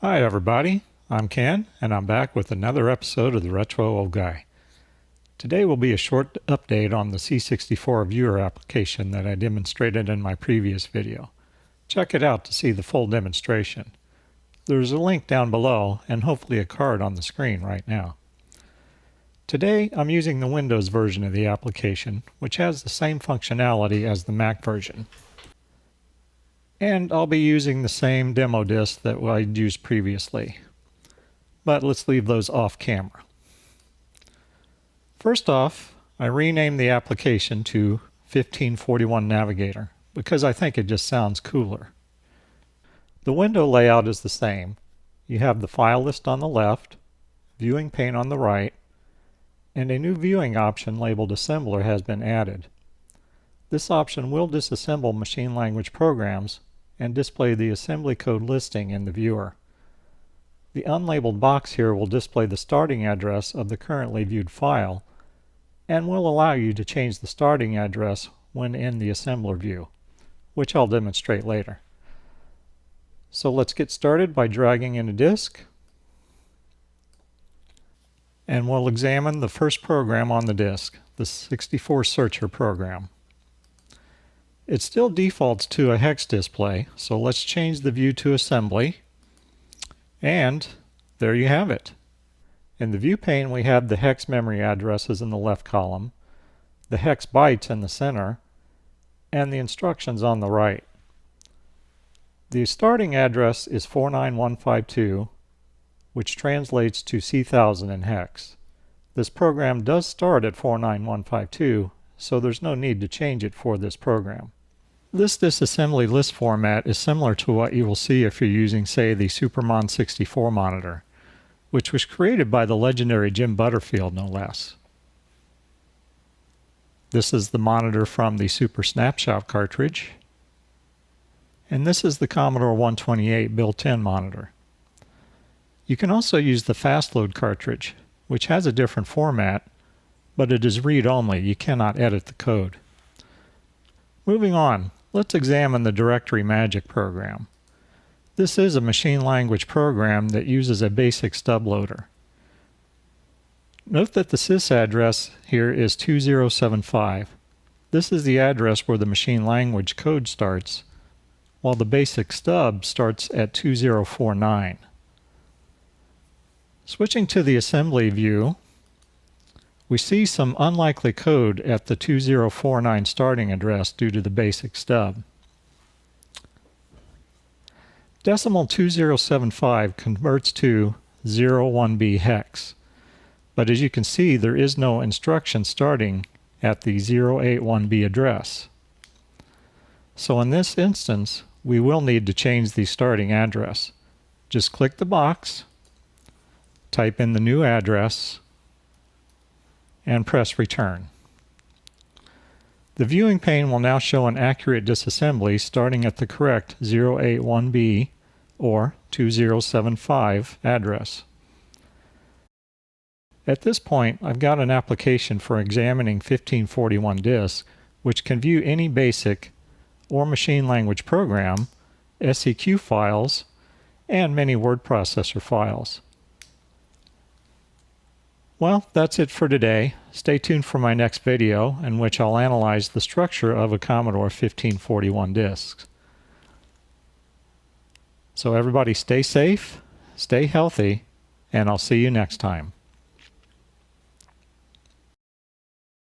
Hi everybody, I'm Ken and I'm back with another episode of the Retro Old Guy. Today will be a short update on the C64 viewer application that I demonstrated in my previous video. Check it out to see the full demonstration. There's a link down below and hopefully a card on the screen right now. Today I'm using the Windows version of the application, which has the same functionality as the Mac version. And I'll be using the same demo disk that I'd used previously. But let's leave those off camera. First off, I renamed the application to 1541 Navigator because I think it just sounds cooler. The window layout is the same. You have the file list on the left, viewing pane on the right, and a new viewing option labeled Assembler has been added. This option will disassemble machine language programs and display the assembly code listing in the viewer. The unlabeled box here will display the starting address of the currently viewed file and will allow you to change the starting address when in the assembler view, which I'll demonstrate later. So let's get started by dragging in a disk, and we'll examine the first program on the disk, the 64 Searcher program. It still defaults to a hex display, so let's change the view to assembly, and there you have it. In the view pane we have the hex memory addresses in the left column, the hex bytes in the center, and the instructions on the right. The starting address is 49152, which translates to C1000 in hex. This program does start at 49152, so there's no need to change it for this program. This disassembly list format is similar to what you will see if you're using, say, the Supermon 64 monitor, which was created by the legendary Jim Butterfield, no less. This is the monitor from the Super Snapshot cartridge, and this is the Commodore 128 built-in monitor. You can also use the Fast Load cartridge, which has a different format, but it is read-only. You cannot edit the code. Moving on, let's examine the Directory Magic program. This is a machine language program that uses a basic stub loader. Note that the sys address here is 2075. This is the address where the machine language code starts, while the basic stub starts at 2049. Switching to the assembly view, we see some unlikely code at the 2049 starting address due to the basic stub. Decimal 2075 converts to 01B hex, but as you can see there is no instruction starting at the 081B address. So in this instance we will need to change the starting address. Just click the box, type in the new address, and press return. The viewing pane will now show an accurate disassembly starting at the correct 081B or 2075 address. At this point, I've got an application for examining 1541 disk, which can view any BASIC or machine language program, SEQ files, and many word processor files. Well, that's it for today. Stay tuned for my next video in which I'll analyze the structure of a Commodore 1541 disk. So everybody stay safe, stay healthy, and I'll see you next time.